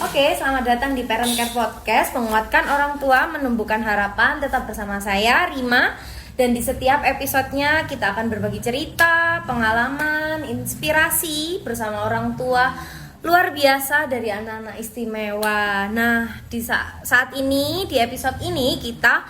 Oke, selamat datang di Parent Care Podcast, menguatkan orang tua, menumbuhkan harapan. Tetap bersama saya, Rima. Dan di setiap episodenya kita akan berbagi cerita, pengalaman, inspirasi bersama orang tua luar biasa dari anak-anak istimewa. Nah, di saat ini, di episode ini kita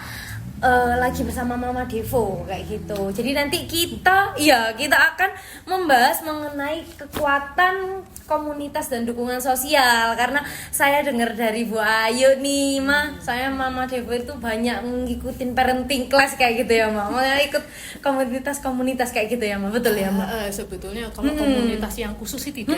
lagi bersama Mama Devo kayak gitu. Jadi nanti kita akan membahas mengenai kekuatan komunitas dan dukungan sosial, karena saya dengar dari Bu Ayu nih, saya Mama Devo itu banyak ngikutin parenting class kayak gitu ya, Ma. Ikut komunitas kayak gitu ya, Ma. Betul ya, Ma? Sebetulnya kalau komunitas yang khusus sih tidak,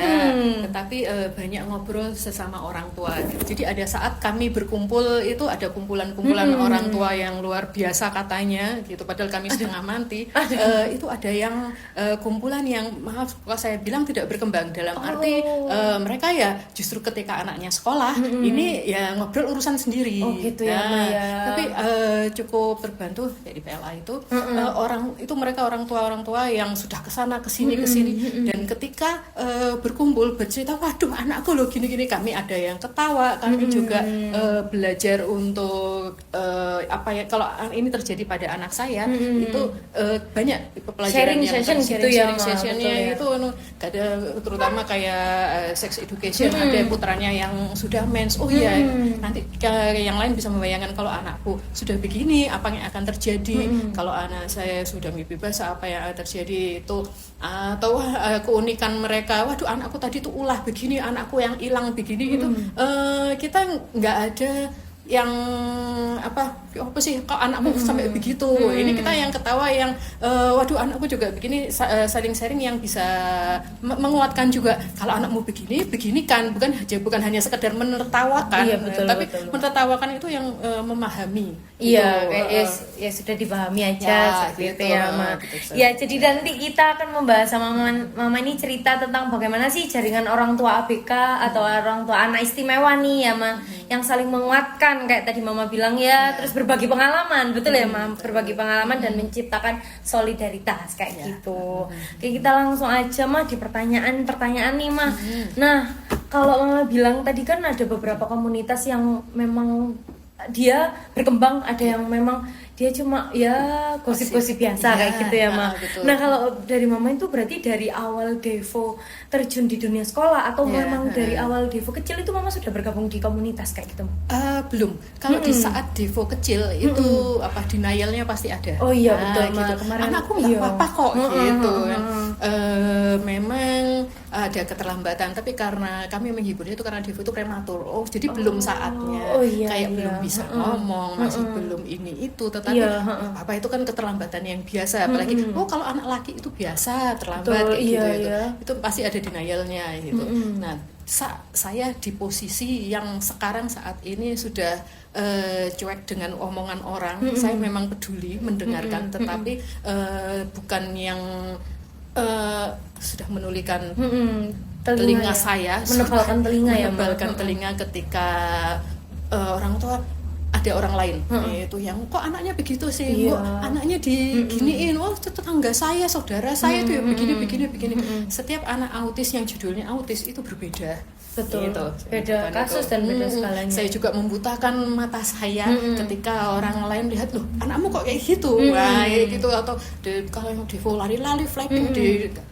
tetapi banyak ngobrol sesama orang tua. Jadi ada saat kami berkumpul itu ada kumpulan-kumpulan orang tua yang luar biasa katanya gitu, padahal kami setengah mati. Itu ada yang kumpulan yang maaf kalau saya bilang tidak berkembang dalam arti mereka ya justru ketika anaknya sekolah ini ya ngobrol urusan sendiri. Gitu ya, ya. Tapi cukup terbantu dari PLA itu mereka orang tua yang sudah kesana kesini dan ketika berkumpul bercerita, waduh anakku loh gini-gini, kami ada yang ketawa, kami juga belajar untuk kalau ini terjadi pada anak saya itu banyak pelajaran sharing sessionnya itu ada terutama kayak sex education, ada putranya yang sudah mens, nanti yang lain bisa membayangkan kalau anakku sudah begini apa yang akan terjadi, kalau anak saya sudah mimpi basah apa yang akan terjadi itu, atau keunikan mereka, waduh anakku tadi tuh ulah begini, anakku yang hilang begini itu kita nggak ada yang apa sih kalau anakmu sampai begitu. Ini kita yang ketawa yang waduh anakku juga begini, saling sharing yang bisa menguatkan juga. Kalau anakmu begini kan bukan hanya sekedar menertawakan, tapi menertawakan itu yang memahami. Kayak ya sudah dipahami aja seperti itu ya, Ma. Ya, jadi nanti kita akan membahas sama Mama ini cerita tentang bagaimana sih jaringan orang tua ABK atau orang tua anak istimewa nih ya, Ma, yang saling menguatkan kayak tadi Mama bilang ya, terus berbagi pengalaman, betul ya, Ma, berbagi pengalaman dan menciptakan solidaritas kayak gitu. Oke, kita langsung aja, Ma, di pertanyaan nih, Ma. Nah, kalau Mama bilang tadi kan ada beberapa komunitas yang memang dia berkembang, ada yang memang dia cuma ya gosip-gosip biasa kayak gitu ya, Ma. Nah, kalau dari Mama itu berarti dari awal Devo terjun di dunia sekolah atau memang dari awal Devo kecil itu Mama sudah bergabung di komunitas kayak gitu? Belum. Kalau di saat Devo kecil itu denialnya pasti ada. Oh iya, betul, Ma. Gitu. Kemarin anakku nggak apa-apa kok gitu. Memang ada keterlambatan, tapi karena kami menghiburnya itu karena Devo itu prematur. Jadi belum saatnya. Belum bisa ngomong, masih belum ini itu. Tetapi apa itu kan keterlambatan yang biasa, apalagi kalau anak laki itu biasa terlambat itu pasti ada denialnya gitu. Nah, saya di posisi yang sekarang saat ini sudah cuek dengan omongan orang. Saya memang peduli mendengarkan, tetapi bukan yang sudah menulikan telinga saya, menebalkan telinga ketika orang tua ada orang lain itu yang kok anaknya begitu sih, kok anaknya diginiin, tetangga saya, saudara saya itu begini. Setiap anak autis yang judulnya autis itu berbeda. Betul, beda kasus dan beda skalanya. Saya juga membutakan mata saya ketika orang lain lihat, loh anakmu kok kayak gitu, gitu, atau kalau yang Devo lari-lari flapping,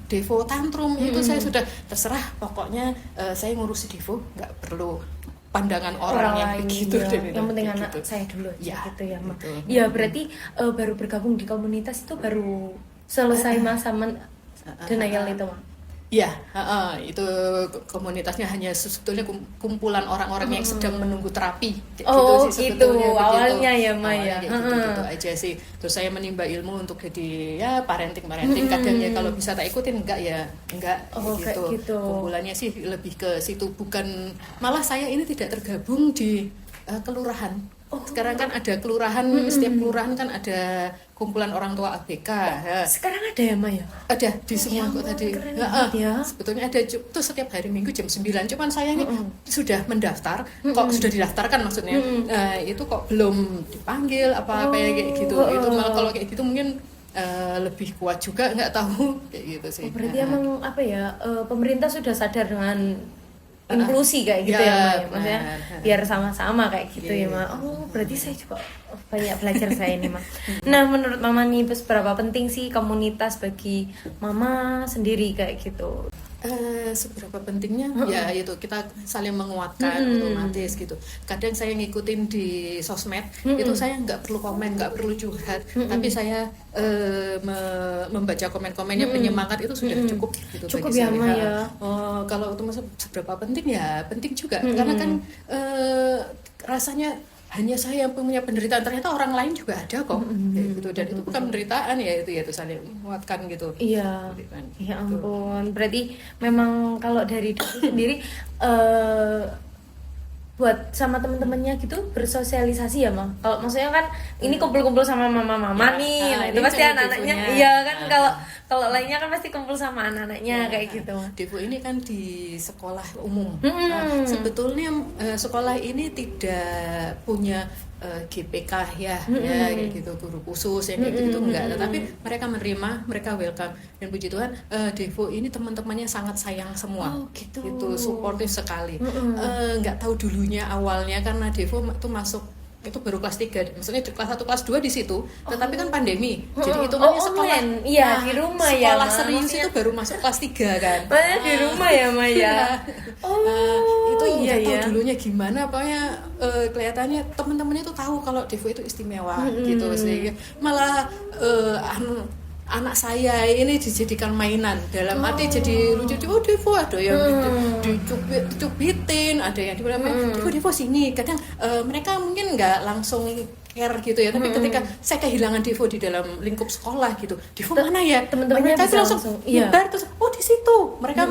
Devo tantrum, itu saya sudah terserah, pokoknya saya ngurusi Devo, nggak perlu pandangan orang yang begitu. Yang penting anak saya dulu aja gitu ya, Ma. Ya, berarti baru bergabung di komunitas itu baru selesai masa denial itu, Ma. Ya, itu komunitasnya hanya sebetulnya kumpulan orang-orang yang sedang menunggu terapi. Gitu awalnya ya, Ma, ya. Gitu aja sih. Terus saya menimba ilmu untuk jadi parenting. Kadang ya kalau bisa tak ikutin, enggak gitu. Kumpulannya sih lebih ke situ, bukan, malah saya ini tidak tergabung di kelurahan. Sekarang kan ada kelurahan, setiap kelurahan kan ada kumpulan orang tua ABK. Sekarang ada ya, Ma, ya? Ada di semua kok tadi. Sebetulnya ada tuh setiap hari Minggu jam 9. Cuman saya ini sudah mendaftar, kok sudah didaftarkan maksudnya. Itu kok belum dipanggil apa kayak gitu. Itu malah kalau kayak gitu mungkin lebih kuat juga, nggak tahu kayak gitu sih. Berarti emang pemerintah sudah sadar dengan inklusi kayak gitu ya, Ma. Maksudnya benar. biar sama-sama kayak gitu ya, Ma. Oh, berarti saya juga banyak belajar saya ini, Ma. Nah, menurut Mama nih, seberapa penting sih komunitas bagi Mama sendiri kayak gitu? Seberapa pentingnya ya itu kita saling menguatkan otomatis gitu. Kadang saya ngikutin di sosmed itu saya nggak perlu komen, nggak perlu curhat, tapi saya membaca komen-komennya penyemangat itu sudah cukup gitu. Cukup bagi ya, saya. Ma, ya. Kalau itu seberapa penting ya penting juga karena kan rasanya hanya saya yang punya penderitaan, ternyata orang lain juga ada kok kayak gitu, dan itu bukan penderitaan ya itu saling menguatkan gitu. Iya, Gitu kan. ya ampun. Berarti memang kalau dari dulu sendiri buat sama temen-temennya gitu bersosialisasi ya, Mang. Kalau maksudnya kan ini kumpul-kumpul sama mama-mama Ya, nih, nah itu ini pasti kan anak-anaknya, Devonya. iya kan. Kalau lainnya kan pasti kumpul sama anak-anaknya kayak gitu. Devo ini kan di sekolah umum. Nah, sebetulnya sekolah ini tidak punya GPK ya kayak gitu, guru khusus yang kayak gitu enggak, tetapi mereka menerima, mereka welcome, dan puji Tuhan Devo ini teman-temannya sangat sayang semua. Oh, gitu. Itu suportif sekali. Nggak tahu dulunya awalnya karena Devo itu masuk itu baru kelas 3, maksudnya kelas 1 kelas 2 di situ, tetapi kan pandemi, jadi hitungannya sekolah online. Iya, di rumah ya, sekolah Ma. serius Maksudnya- itu baru masuk kelas 3 kan. Mana di rumah ya, Maya? Itu iya, nggak tahu iya. dulunya gimana, pokoknya kelihatannya teman-temannya itu tahu kalau Devo itu istimewa gitu, sehingga malah anak saya ini dijadikan mainan, dalam arti jadi lucu. Oh Devo, ada yang dicubitin, ada yang Devo sini. Kadang mereka mungkin nggak langsung care gitu ya, tapi ketika saya kehilangan Devo di dalam lingkup sekolah gitu, Devo mana ya, Teman-temannya mereka bisa itu langsung iya. nyebar terus di situ mereka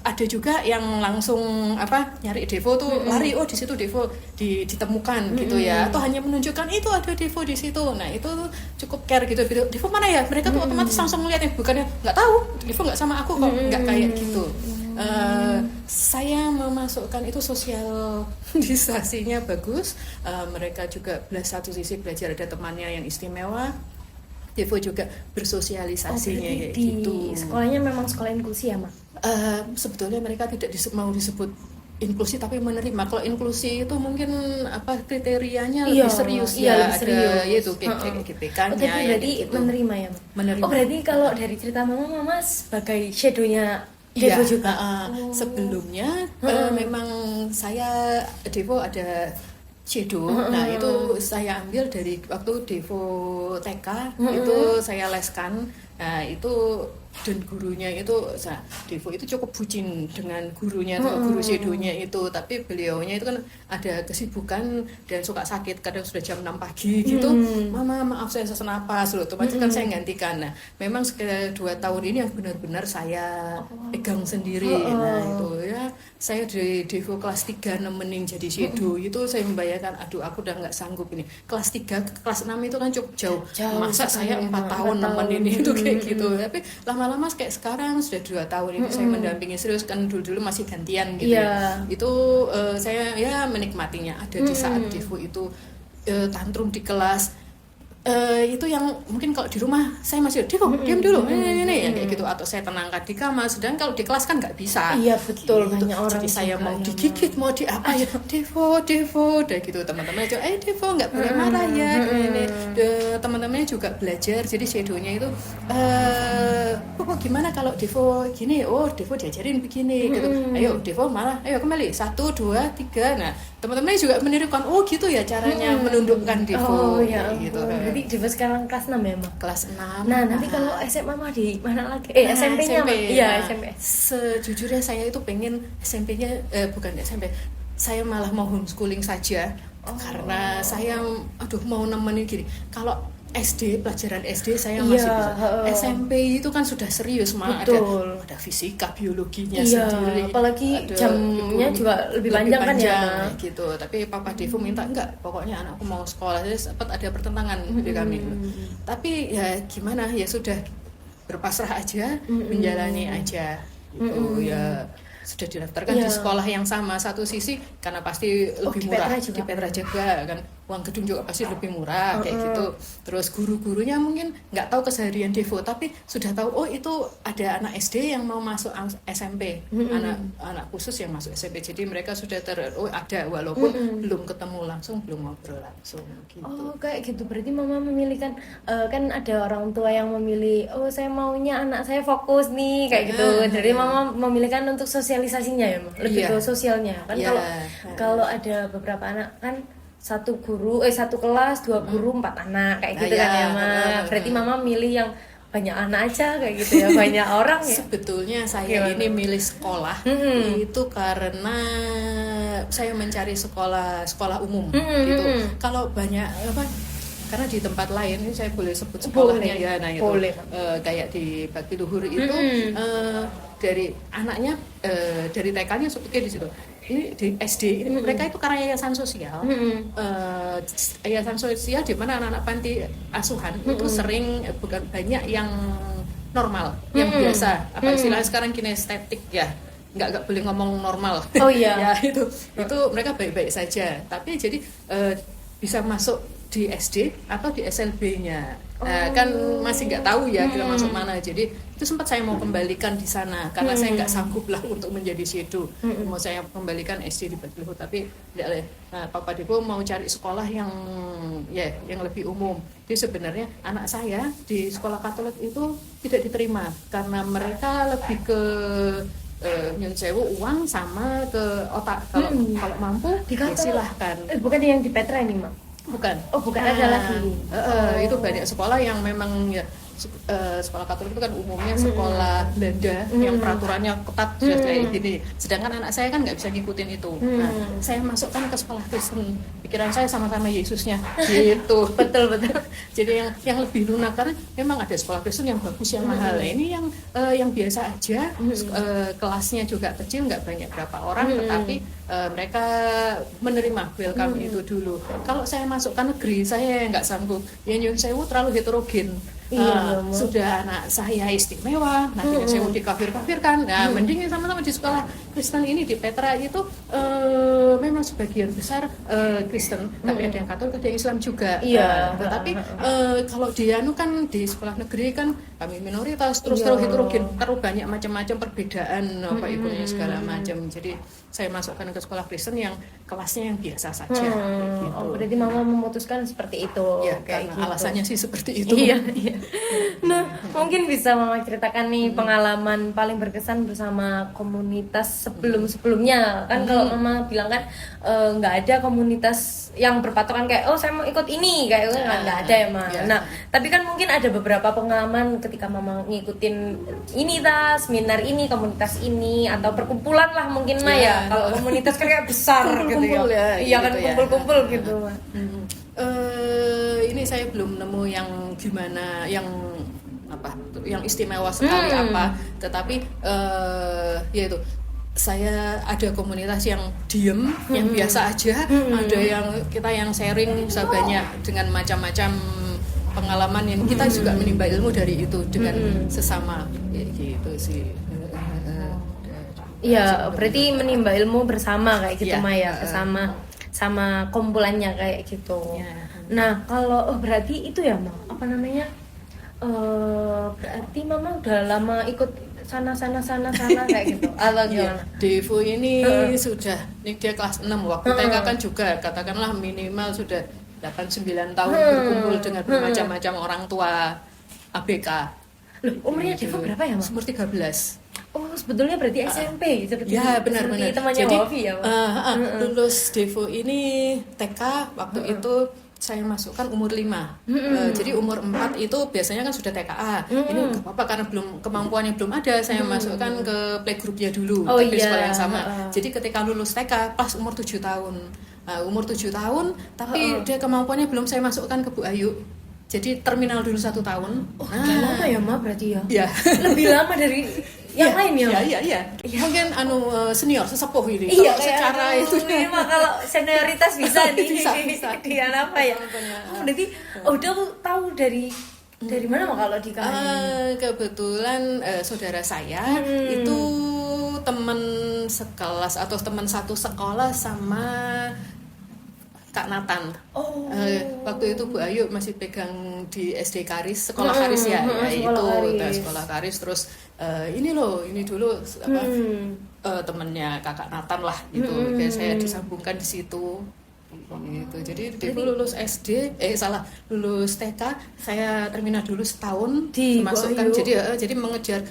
ada juga yang langsung nyari Devo tuh lari, di situ Devo ditemukan gitu ya, atau hanya menunjukkan itu ada Devo di situ. Nah itu cukup care gitu, Devo mana ya, mereka tuh otomatis langsung ngeliatnya, bukannya nggak tahu Devo nggak sama aku kok, nggak kayak gitu. Saya memasukkan itu sosialisasinya bagus, mereka juga satu sisi belajar ada temannya yang istimewa, Devo juga bersosialisasinya kayak di gitu. sekolahnya memang sekolah inklusi ya, Ma? Sebetulnya mereka tidak mau disebut inklusi tapi menerima. Kalau inklusi itu mungkin kriterianya lebih serius lebih serius. ada yaitu GPK-nya. Tapi berarti gitu. menerima ya, Ma? Menerima. Oh, berarti kalau dari cerita Mama sebagai shadownya Devo juga. Sebelumnya memang saya Devo ada shadow. Nah, itu saya ambil dari waktu Devo TK, itu saya leskan. Nah, itu dan gurunya itu Devo itu cukup bucin dengan gurunya, guru shadownya itu, tapi beliaunya itu kan ada kesibukan dan suka sakit, kadang sudah jam 6 pagi gitu, Mama maaf saya sesak napas loh, otomatis kan saya gantikan. Nah memang sekitar 2 tahun ini yang benar-benar saya pegang sendiri. Nah itu ya saya dari Devo kelas 3 nemenin jadi shadow, itu saya membayangkan aduh aku udah nggak sanggup ini, kelas 3 ke kelas 6 itu kan cukup jauh masa saya 4 tahun nemenin itu kayak gitu. Tapi lama-lama kayak sekarang sudah 2 tahun ini saya mendampingi serius, kan dulu masih gantian gitu ya. Itu saya ya menikmatinya ada di saat Devo itu tantrum di kelas. Itu yang mungkin kalau di rumah saya masih Devo diam dulu yang kayak gitu, atau saya tenangkan di kamar, sedang kalau di kelas kan nggak bisa. Iya betul, gitu. banyak orang jadi saya mau yang digigit mau di apa ya Devo udah gitu, teman-temannya juga Devo nggak boleh marah ya gini. Teman-temannya juga belajar, jadi shadownya itu gimana kalau Devo gini, Devo diajarin begini gitu, ayo Devo marah, ayo kembali 1, 2, 3. Nah teman-temannya juga menirukan, gitu ya caranya menundukkan Devo gitu. Jadi Devo sekarang kelas 6 ya, Ma? Kelas 6. Nah nanti kalau SMA mah di mana lagi? SMP-nya SMP. Iya SMP. Sejujurnya saya itu pengen SMP-nya bukan SMP, saya malah mau homeschooling saja. Karena saya mau nemenin gini. Kalau SD, pelajaran SD saya masih bisa. SMP itu kan sudah serius, ada fisika, biologinya sendiri. Apalagi jamnya juga lebih panjang kan ya, Ma? Gitu. Tapi Papa Devo minta enggak, pokoknya anakku mau sekolah. Jadi sempat ada pertentangan di kami. Tapi ya gimana, ya sudah berpasrah aja, menjalani aja. Gitu ya. sudah didaftarkan di sekolah yang sama. Satu sisi karena pasti lebih murah di Petra juga kan, uang gedung juga pasti lebih murah kayak gitu. Terus guru-gurunya mungkin nggak tahu keseharian Devo, tapi sudah tahu oh itu ada anak SD yang mau masuk SMP, anak khusus yang masuk SMP. Jadi mereka sudah ada walaupun belum ketemu langsung, belum ngobrol langsung gitu. Oh kayak gitu, berarti mama memilih kan ada orang tua yang memilih oh saya maunya anak saya fokus nih kayak gitu. Jadi mama memilih kan untuk sosialisasinya ya, lebih ke sosialnya kan. Kalau ada beberapa anak kan satu kelas 2 guru 4 anak kayak gitu kan ya Ma. Berarti mama milih yang banyak anak aja kayak gitu ya, banyak orang ya. Sebetulnya saya ini milih sekolah itu karena saya mencari sekolah umum gitu. Kalau banyak karena di tempat lain ini saya boleh sebut sekolahnya ya, nah itu kayak di Bakti Luhur itu dari anaknya dari TK-nya sebutnya di situ. Ini di SD ini mereka itu karena yayasan sosial, yayasan sosial di mana anak-anak panti asuhan itu sering bukan banyak yang normal, yang biasa apa istilahnya sekarang kinestetik ya. Nggak boleh ngomong normal. Oh iya. Ya itu mereka baik-baik saja, tapi jadi bisa masuk di SD atau di SLB-nya. Nah, kan masih nggak tahu ya kita masuk mana. Jadi itu sempat saya mau kembalikan di sana karena saya nggak sanggup lah untuk menjadi shadow. Mau saya kembalikan SD di Bakti Luhur, tapi tidak. Nah, Papa Devo mau cari sekolah yang lebih umum. Jadi sebenarnya anak saya di sekolah Katolik itu tidak diterima karena mereka lebih ke nyun sewu uang sama ke otak. Kalau mampu silahkan. Bukan yang di Petra ini Mak? Bukan. Oh bukan, ada lagi. Itu banyak sekolah yang memang ya sekolah Katolik itu kan umumnya sekolah Belanda yang peraturannya ketat kayak gini. Sedangkan anak saya kan nggak bisa ngikutin itu. Nah, saya masukkan ke sekolah Kristen. Pikiran saya sama-sama Yesusnya gitu. Betul. Jadi yang lebih lunak karena memang ada sekolah Kristen yang bagus yang mahal. Ini yang biasa aja. Kelasnya juga kecil, nggak banyak berapa orang, tetapi mereka menerima welcome itu dulu. Kalau saya masukkan negeri, saya nggak sanggup. Ya nyun sewu terlalu heterogen. Sudah anak saya istimewa, nanti saya mau dikafir-kafirkan. Nah, mending sama-sama di sekolah Kristen ini di Petra itu memang sebagian besar Kristen, tapi ada yang Katolik, ada yang Islam juga. Tetapi kalau dia kan di sekolah negeri kan kami minoritas, terus heterogen, terlalu banyak macam-macam perbedaan apa itunya segala macam. Jadi saya masukkan ke sekolah Kristen yang kelasnya yang biasa saja. Gitu. Oh, berarti mama memutuskan seperti itu. Ya, kayak karena gitu. alasannya sih seperti itu. Iya. Nah, mungkin bisa mama ceritakan nih pengalaman paling berkesan bersama komunitas sebelumnya. Kan kalau mama bilang kan nggak ada komunitas yang berpatokan kayak oh saya mau ikut ini kayak itu nggak ada ya Ma. Nah, tapi kan mungkin ada beberapa pengalaman ketika mama ngikutin ini seminar ini, komunitas ini atau perkumpulan lah mungkin Ma ya. Kalau komunitas kan kayak besar gitu ya. Iya kan kumpul-kumpul gitu Ma. Ini saya belum nemu yang gimana, yang istimewa sekali tetapi yaitu saya ada komunitas yang diem, yang biasa aja, ada yang kita yang sharing sebanyak dengan macam-macam pengalaman yang kita juga menimba ilmu dari itu dengan sesama gitu sih. Iya, berarti menimba ilmu bersama kayak gitu Maya, sama kumpulannya kayak gitu. Nah, kalau berarti itu ya Ma, apa namanya? Berarti Mama udah lama ikut sana kayak gitu. Atau gimana? Devo ini ini dia kelas 6 waktu TK kan juga katakanlah minimal sudah 8-9 tahun berkumpul dengan bermacam-macam orang tua ABK. Loh, umurnya Devo berapa ya Ma? Umur 13. Oh, sebetulnya berarti SMP seperti benar. Temannya Wafi ya Ma? Lulus Devo ini TK waktu itu saya masukkan umur 5. Jadi umur 4 itu biasanya kan sudah TKA. Ini enggak apa-apa karena kemampuannya belum ada, saya masukkan ke playgroup-nya dulu di sekolah yang sama. Jadi ketika lulus TK pas umur 7 tahun. Umur 7 tahun tapi dia kemampuannya belum, saya masukkan ke Bu Ayu. Jadi terminal dulu 1 tahun. Udah lama ya Ma berarti ya? Iya. Lebih lama dari yang lain ya? Iya. Mungkin senior sesepuh ini. Iya, secara itu ini mah kalau senioritas bisa bisa. Di apa ya? Berarti udah tahu dari mana mah kalau di kami? Kebetulan saudara saya itu teman sekelas atau teman satu sekolah sama Kak Nathan. Waktu itu Bu Ayu masih pegang di SD Karis, sekolah Karis ya, sekolah Karis. Terus ini dulu temennya Kakak Nathan lah gitu. Kayak saya disambungkan di situ. Gitu. Jadi dulu lulus lulus TK, saya terminal dulu setahun dimasukkan. Jadi mengejar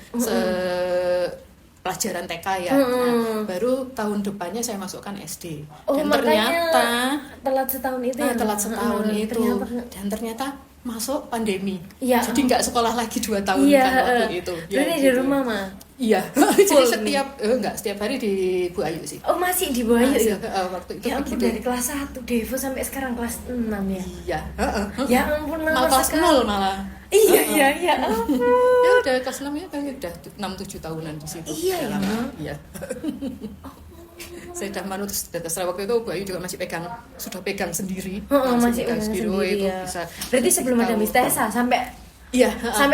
pelajaran TK ya. Nah, baru tahun depannya saya masukkan SD. Dan ternyata telat setahun itu ya. Telat setahun itu. Dan ternyata masuk pandemi. Ya. Jadi nggak sekolah lagi 2 tahun kan waktu itu. Jadi di rumah mah. Iya. Jadi setiap hari di Bu Ayu sih. Oh, masih di Bu Ayu ya? Waktu itu ya ampun, dari kelas 1 Devo sampai sekarang kelas 6 ya. Iya, Ya ampun, malah kelas 0 malah. Iya, ya ampun. Ya udah kelas 6 ya kan udah 6-7 tahunan di situ. Iya. Saya udah manut terserah waktu itu Bu Ayu juga sudah pegang sendiri. Masih pegang sendiri. Itu bisa. Berarti sebelum ada Miss Tessa sampai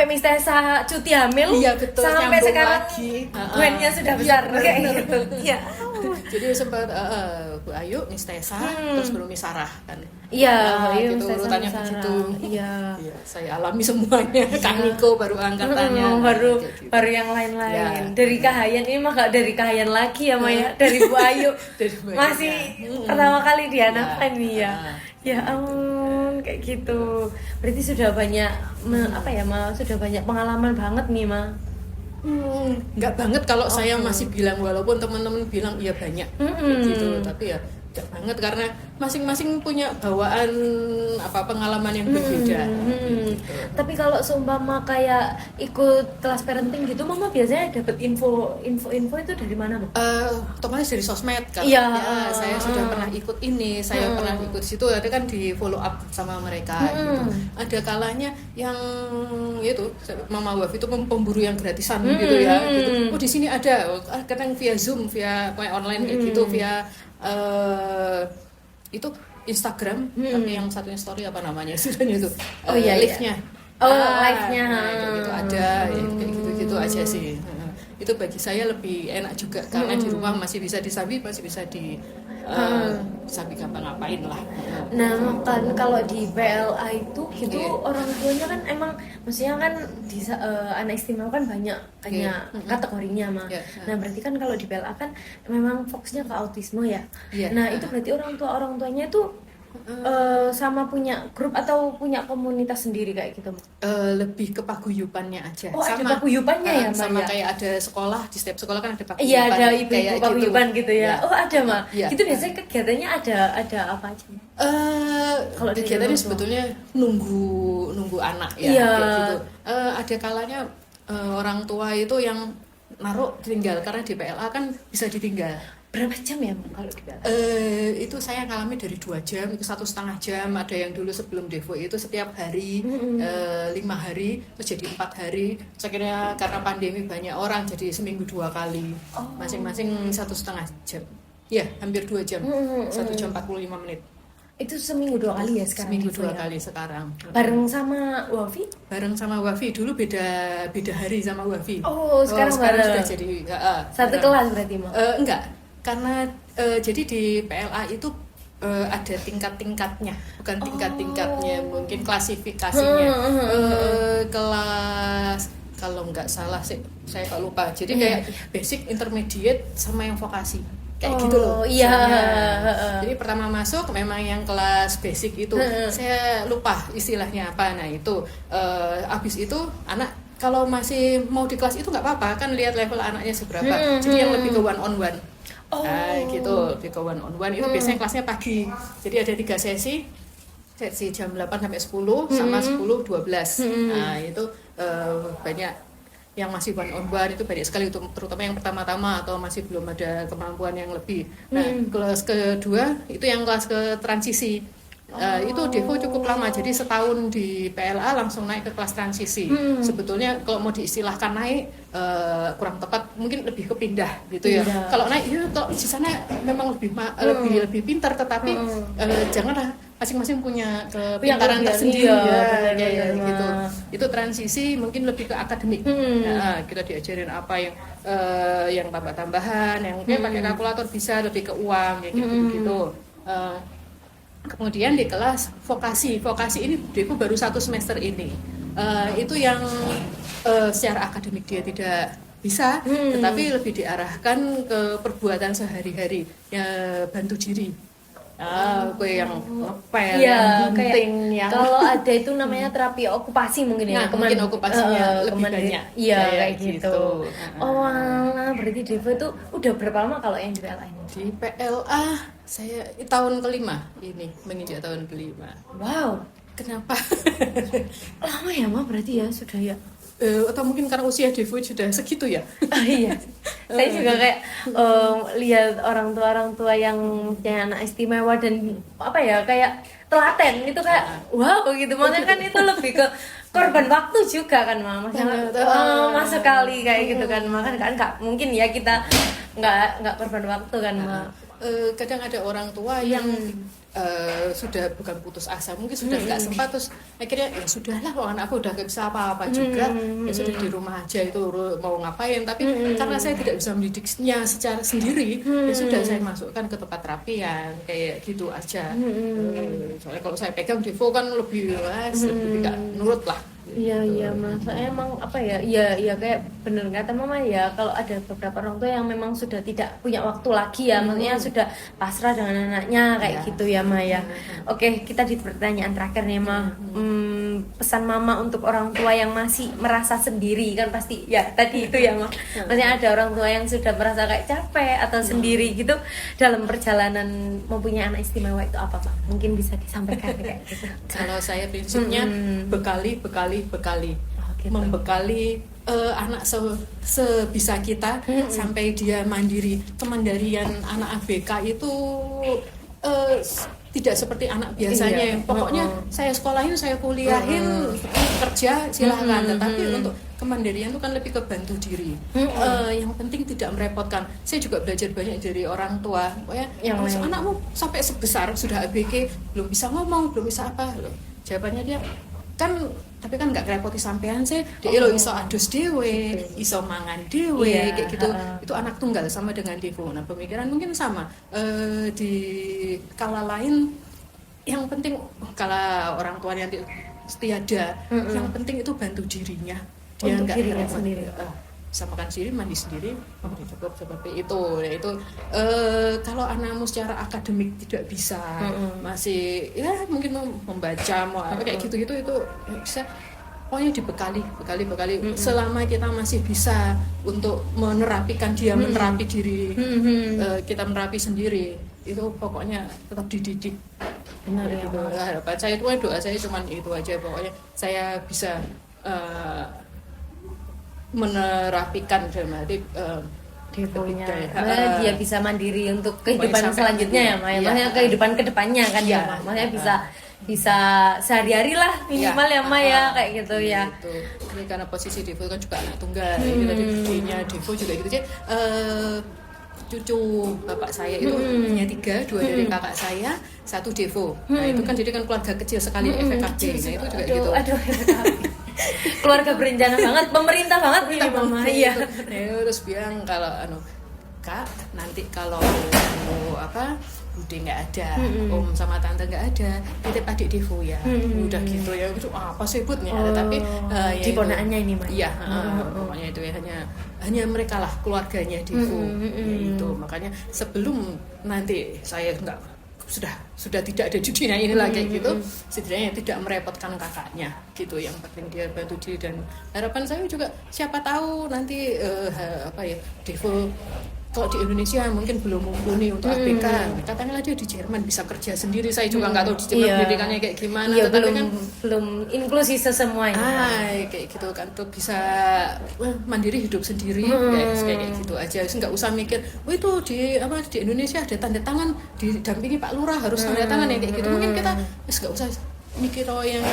Miss Tessa cuti hamil, iya, betul, sampai sekarang brandnya sudah besar kayak gitu. Iya. Jadi sempat Bu Ayu, Miss Tessa, terus baru Miss Sarah kan. Iya, gitu urutannya begitu. Iya. Saya alami semuanya. Kang Niko baru angkatannya. Baru yang lain-lain. Dari Kahayan ini mah gak dari Kahayan lagi ya Maya, dari Bu Ayu. Masih pertama kali dianakkan nih ya. Ya ampun, kayak gitu. Berarti sudah banyak sudah banyak pengalaman banget nih, Ma. Nggak banget kalau saya masih bilang, walaupun teman-teman bilang iya banyak gitu, tapi ya nggak banget karena masing-masing punya bawaan pengalaman yang berbeda. Gitu. Tapi kalau seumpama kayak ikut kelas parenting gitu, Mama biasanya dapat info itu dari mana, Bu? Otomatis dari sosmed kan. Iya. Ya, saya sudah pernah ikut ini, saya pernah ikut situ, nanti kan di follow up sama mereka gitu. Ada kalanya yang itu Mama Wafi itu pemburu yang gratisan gitu ya. Gitu. Oh, di sini ada, kadang via Zoom, via online kayak gitu, via itu Instagram, tapi yang satunya story apa namanya sudahnya itu live-nya. Live-nya. Gitu ada, kayak gitu aja sih. Itu bagi saya lebih enak juga karena di rumah masih bisa disabi, masih bisa sabi ngapa-ngapain lah. Nah, kan kalau di PLA itu gitu orang tuanya kan emang maksudnya kan di anak istimewa kan banyak kategorinya mah. Nah, berarti kan kalau di PLA kan memang fokusnya ke autisme ya. Nah, itu berarti orang tuanya itu sama punya grup atau punya komunitas sendiri kayak gitu? Lebih ke paguyubannya aja. Ada paguyubannya ya, Mbak? Sama kayak ada sekolah, di setiap sekolah kan ada paguyuban. Iya, ada ibu-ibu paguyuban gitu ya. Ya. Oh, ada, Mbak. Ya. Itu biasanya kegiatannya ada apa aja? Kalau kegiatannya sebetulnya nunggu anak ya, kayak gitu. Ada kalanya orang tua itu yang naruh ditinggal karena di PLA kan bisa ditinggal. Berapa jam ya kalau di PLA? Itu saya ngalami dari 2 jam ke 1,5 jam. Ada yang dulu sebelum Devo itu setiap hari 5 hari, terus jadi 4 hari. Saya karena pandemi banyak orang jadi seminggu 2 kali, masing-masing 1,5 jam. Ya, hampir 2 jam, 1 jam 45 menit. Itu seminggu 2 kali ya sekarang? Seminggu 2 kali sekarang. Bareng sama Wafi? Bareng sama Wafi, dulu beda hari sama Wafi. Sekarang sudah jadi satu kelas berarti mau? Enggak. Karena jadi di PLA itu ada tingkat-tingkatnya, bukan tingkat-tingkatnya, mungkin klasifikasinya. Kelas kalau nggak salah sih, saya kok lupa. Jadi kayak basic, intermediate, sama yang vokasi. Kayak gitu loh. Iya. Jadi pertama masuk memang yang kelas basic itu, saya lupa istilahnya apa. Nah itu, abis itu anak kalau masih mau di kelas itu nggak apa-apa, kan lihat level anaknya seberapa. Jadi yang lebih ke one on one. Gitu, lebih ke one on one itu biasanya kelasnya pagi. Jadi ada 3 sesi jam 8 sampai 10 sama 10 12. Nah, itu banyak yang masih one on one, itu banyak sekali, terutama yang pertama-tama atau masih belum ada kemampuan yang lebih. Nah, kelas kedua itu yang kelas ke transisi. Itu Devo cukup lama, jadi setahun di PLA langsung naik ke kelas transisi. Sebetulnya kalau mau diistilahkan naik kurang tepat, mungkin lebih kepindah gitu ya. Kalau naik kalau di sana memang lebih pintar, tetapi janganlah, masing-masing punya kepintaran tersendiri kayak gitu. Itu transisi mungkin lebih ke akademik. Kita diajarin apa yang yang tambah-tambahan, yang mungkin pakai kalkulator bisa lebih ke uang kayak gitu. Kemudian di kelas vokasi ini Devo baru 1 semester ini. Itu yang secara akademik dia tidak bisa, tetapi lebih diarahkan ke perbuatan sehari-hari, ya bantu diri. Gue yang ngepel, yang gunting, yang kalau ada itu namanya terapi okupasi mungkin ya. Mungkin okupasinya lebih banyak. Iya kayak gitu. Oh, berarti Devo itu udah berapa lama kalau yang di PLA ini? Di PLA saya tahun kelima ini, menginjak tahun kelima. Wow, kenapa? Lama ya Ma berarti ya sudah ya. Atau mungkin karena usia Devo sudah segitu ya. Iya. Saya juga kayak lihat orang tua yang punya anak istimewa dan apa ya kayak telaten itu kayak wow gitu. Makanya kan itu lebih ke korban waktu juga kan Mama. Mas sekali kayak gitu kan. Makanya kan nggak mungkin ya kita nggak korban waktu kan Ma. Kadang ada orang tua yang sudah bukan putus asa, mungkin sudah nggak sempat, terus akhirnya ya sudahlah, kalau anakku udah nggak bisa apa-apa juga, ya sudah di rumah aja itu mau ngapain. Tapi karena saya tidak bisa mendidiknya secara sendiri, ya sudah saya masukkan ke tempat terapian kayak gitu aja. Soalnya kalau saya pegang Devo kan lebih nggak nurut lah. Iya Mas, emang apa ya, iya kayak bener kata Mama ya, kalau ada beberapa orang tua yang memang sudah tidak punya waktu lagi ya, maksudnya sudah pasrah dengan anaknya kayak gitu ya Ma ya. Oke, kita di pertanyaan terakhir nih Ma, pesan Mama untuk orang tua yang masih merasa sendiri, kan pasti ya tadi itu ya Ma, maksudnya ada orang tua yang sudah merasa kayak capek atau sendiri gitu dalam perjalanan mempunyai anak istimewa, itu apa Ma? Mungkin bisa disampaikan kayak gitu. Kalau saya prinsipnya bekali, membekali anak sebisa kita sampai dia mandiri. Kemandirian anak ABK itu tidak seperti anak biasanya. Pokoknya saya sekolahin, saya kuliahin, kerja silahkan. Tetapi untuk kemandirian itu kan lebih ke bantu diri. Yang penting tidak merepotkan. Saya juga belajar banyak dari orang tua. Pokoknya anakmu sampai sebesar sudah ABG belum bisa ngomong, belum bisa apa loh. Jawabannya dia kan, tapi kan nggak ngerepoti sampean sih, dia lo iso adus dewe, iso mangan dewe, kayak gitu. Itu anak tunggal sama dengan Devo. Nah pemikiran mungkin sama. Di kala lain, yang penting kalau orang tua yang tiada, yang penting itu bantu dirinya. Dia nggak sendiri. Bisa makan sendiri, mandi sendiri, cukup seperti itu. Yaitu kalau anakmu secara akademik tidak bisa, masih ya mungkin membaca, mau apa kayak gitu itu ya bisa. Pokoknya dibekali. Selama kita masih bisa untuk menerapikan dia, menerapi diri, kita menerapi sendiri, itu pokoknya tetap dididik. Benar ya gitu. Harapan saya itu, doa saya cuma itu aja, pokoknya saya bisa menerapikan dalam arti Devonya, dia bisa mandiri untuk kehidupan selanjutnya ya Ma, maksudnya kehidupan kedepannya kan ya Ma, maksudnya bisa sehari-hari lah minimal ya Ma ya kayak gitu ya. Ini karena posisi Devo kan juga anak tunggal, jadi gedenya Devo juga gitu sih. Cucu bapak saya itu hanya 3, 2 dari kakak saya, 1 Devo. Nah itu kan jadi kan keluarga kecil sekali, FKB. Nah itu juga gitu. Aduh, keluarga berencana banget, pemerintah banget nih Mama. Iya. Terus bilang kalau Kak, nanti kalau Bude nggak ada, Om sama Tante nggak ada, titip adik Devo ya. Udah gitu ya, itu apa sih Budnya? Tapi di ponakannya ini Mas. Iya, pokoknya itu ya hanya mereka lah keluarganya Devo. Itu makanya sebelum nanti saya sudah tidak ada judinya inilah kayak gitu, setidaknya tidak merepotkan kakaknya gitu. Yang penting dia bantu diri, dan harapan saya juga siapa tahu nanti Devo kalau di Indonesia mungkin belum mumpuni untuk ABK, katakanlah dia di Jerman bisa kerja sendiri. Saya juga nggak tahu di Jerman pendidikannya kayak gimana, tetapi belum inklusi semuanya. Kayak gitu kan, tuh bisa mandiri hidup sendiri, kayak gitu aja. Nggak usah mikir, itu di Indonesia ada tanda tangan, didampingi Pak Lurah harus tanda tangan ya kayak gitu. Mungkin kita nggak usah mikir yang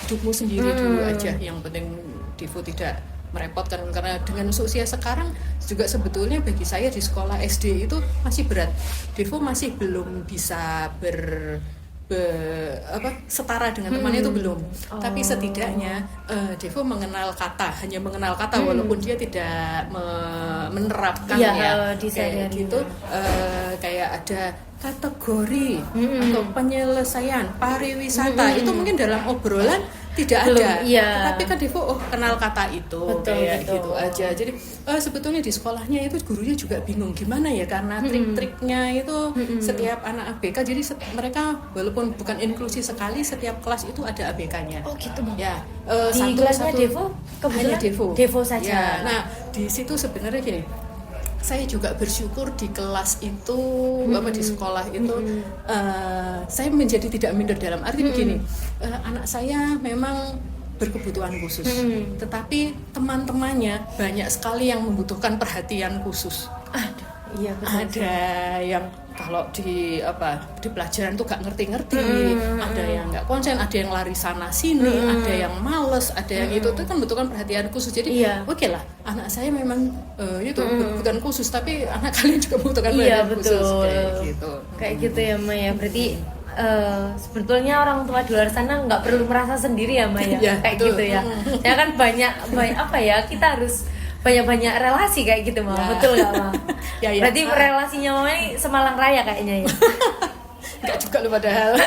hidupmu sendiri dulu aja. Yang penting Devo tidak merepotkan, karena dengan usia sekarang juga sebetulnya bagi saya di sekolah SD itu masih berat. Devo masih belum bisa setara dengan temannya itu belum. Tapi setidaknya Devo hanya mengenal kata walaupun dia tidak menerapkannya. Kayak gitu, kayak ada kategori atau penyelesaian pariwisata itu mungkin dalam obrolan tidak ada, tetapi kan Devo kenal kata itu. Kayak gitu aja. Jadi sebetulnya di sekolahnya itu gurunya juga bingung gimana ya, karena trik-triknya itu setiap anak ABK, jadi mereka walaupun bukan inklusi sekali, setiap kelas itu ada ABK-nya. Oh gitu Bang. Ya, di kelasnya Devo hanya Devo saja. Ya, nah di situ sebenarnya gini, saya juga bersyukur di kelas itu di sekolah itu saya menjadi tidak minder dalam arti begini, anak saya memang berkebutuhan khusus, tetapi teman-temannya banyak sekali yang membutuhkan perhatian khusus. Iya, betul. Ada yang kalau di pelajaran tuh gak ngerti-ngerti, ada yang nggak konsen, ada yang lari sana sini, ada yang males, ada yang itu kan membutuhkan perhatian khusus. Jadi oke lah, anak saya memang bukan khusus, tapi anak kalian juga membutuhkan perhatian khusus. Kayak gitu ya Maya. Berarti sebetulnya orang tua di luar sana nggak perlu merasa sendiri ya Maya. Kayak gitu ya. Ya kan banyak kita harus banyak relasi kayak gitu Mama. Betul nggak Mama? Berarti relasinya Mama ini Semalang Raya kayaknya ya. Enggak juga lu padahal.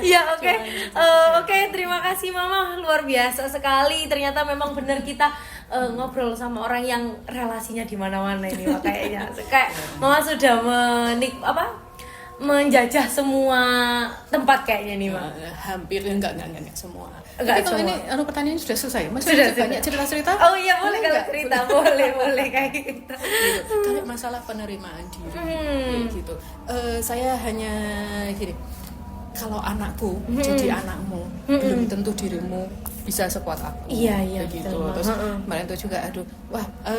Ya oke, terima kasih Mama, luar biasa sekali. Ternyata memang benar kita ngobrol sama orang yang relasinya di mana-mana ini kayaknya. Kayak Mama sudah menjajah semua tempat kayaknya nih Mak. Hampir enggak semua. Tapi kalau ini pertanyaannya sudah selesai. Masih banyak cerita-cerita? Oh iya, boleh kalau cerita. Boleh kayak gitu. Kalau masalah penerimaan diri gitu. Saya hanya gini. Kalau anakku jadi anakmu, belum tentu dirimu bisa sekuat aku. Iya begitu. Terus kemarin itu juga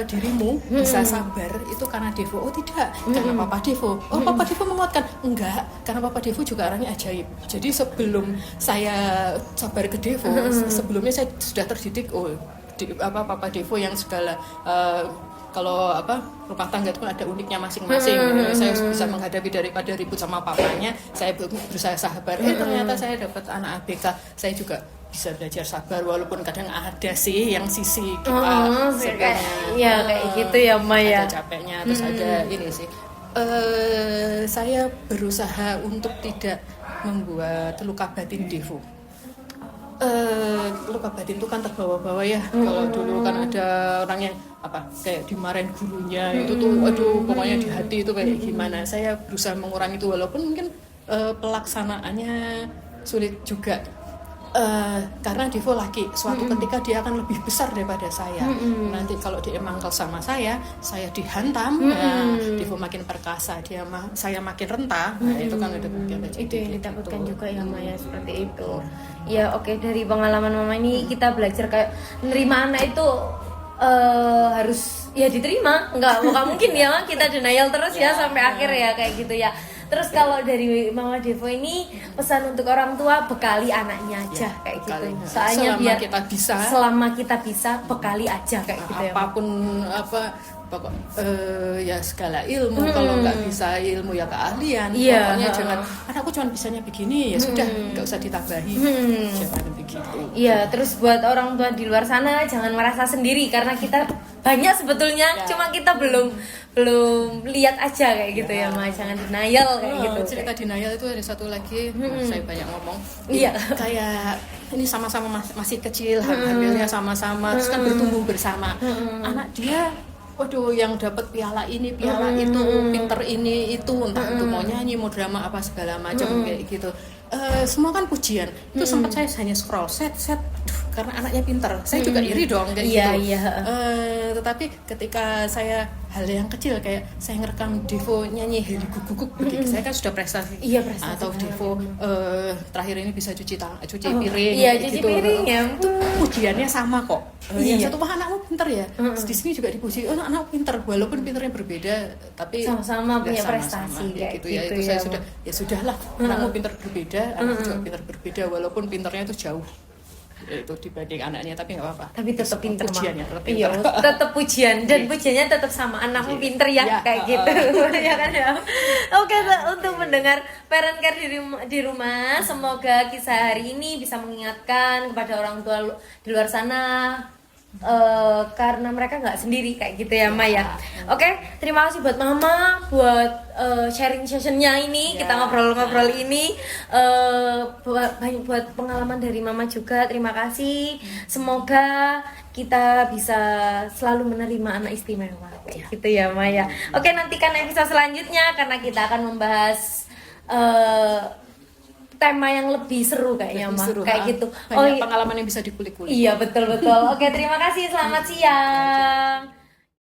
dirimu bisa sabar itu karena Devo. Oh tidak, karena Papa Devo. Oh Papa Devo menguatkan. Enggak, karena Papa Devo juga orangnya ajaib. Jadi sebelum saya sabar ke Devo, sebelumnya saya sudah terdidik Papa Devo yang segala kalau rumah tangga itu kan ada uniknya masing-masing. Saya bisa menghadapi daripada ribut sama papanya, saya berusaha sabar. Ternyata saya dapat anak ABK, saya juga bisa belajar sabar walaupun kadang ada sih yang sisi kita sebenarnya kayak gitu ya Maya. Ada capeknya, terus ada ini sih. Saya berusaha untuk tidak membuat luka batin Devo. Luka batin itu kan terbawa-bawa ya. Kalau dulu kan ada orang yang kayak dimarahin gurunya itu tuh pokoknya di hati itu kayak gimana. Saya berusaha mengurangi itu walaupun mungkin pelaksanaannya sulit juga. Karena Devo laki, suatu ketika dia akan lebih besar daripada saya. Nanti kalau dia mangkal sama saya dihantam, Devo makin perkasa, saya makin rentah. Nah, itu kan ada kemungkinan itu yang ditakutkan juga ya Maya, seperti itu. Ya oke, dari pengalaman Mama ini kita belajar kayak menerima anak itu harus ya diterima, nggak mungkin ya kita denial terus ya sampai akhir ya kayak gitu ya. Terus kalau dari Mama Devo ini pesan untuk orang tua, bekali anaknya aja kayak gitu. Soalnya selama kita bisa bekali aja kayak gitu ya. Apapun ya segala ilmu, kalau nggak bisa ilmu ya keahlian. Pokoknya jangan anakku cuma bisanya begini ya sudah, nggak usah ditambahi. Jangan begitu. Iya, terus buat orang tua di luar sana jangan merasa sendiri karena kita banyak sebetulnya, cuma kita belum lihat aja kayak gitu ya Mas. Jangan denial kayak gitu. Cerita denial itu ada satu lagi, saya banyak ngomong. Iya. Kayak ini sama-sama masih kecil, hamilnya sama-sama, terus kan bertumbuh bersama. Anak dia yang dapat piala ini, piala itu, pinter ini itu, entah itu mau nyanyi, mau drama apa segala macam kayak gitu. Semua kan pujian. Itu sempat saya hanya scroll set karena anaknya pinter. Saya juga iri dong kayak gitu. Tetapi ketika saya hal yang kecil kayak saya ngerekam Devo nyanyi Heli Guguk begitu, saya kan sudah prestasi. Atau Devo terakhir ini bisa cuci piring. Cuci piring ya. Itu pujiannya sama kok. Yang satu anakmu pinter ya. Di sini juga dipuji, anakmu pinter walaupun pinternya berbeda tapi sama-sama punya prestasi kayak gitu ya. Itu saya sudahlah, anakmu pinter berbeda, anakku juga pinter berbeda walaupun pinternya itu jauh. itu dibanding anaknya, tapi nggak apa-apa. Tapi tetap pinter, Mak. Pujiannya tetap Iya, pinter. tetap pujian dan pujiannya tetap sama anakmu pinter ya, Iya, kayak gitu. Ya kan ya. Oke, untuk mendengar parent care di rumah, semoga kisah hari ini bisa mengingatkan kepada orang tua di luar sana, karena mereka nggak sendiri kayak gitu ya, Maya. Oke, terima kasih buat Mama buat sharing sessionnya ini. Kita ngobrol-ngobrol ini, banyak buat pengalaman dari Mama juga. Terima kasih. Semoga kita bisa selalu menerima anak istimewa kayak gitu ya, Maya. Oke, nantikan episode selanjutnya karena kita akan membahas tema yang lebih seru kayaknya, Mah. Kayak gitu. Banyak pengalaman yang bisa dikulik-kulik. Iya, betul. Oke, terima kasih. Selamat siang.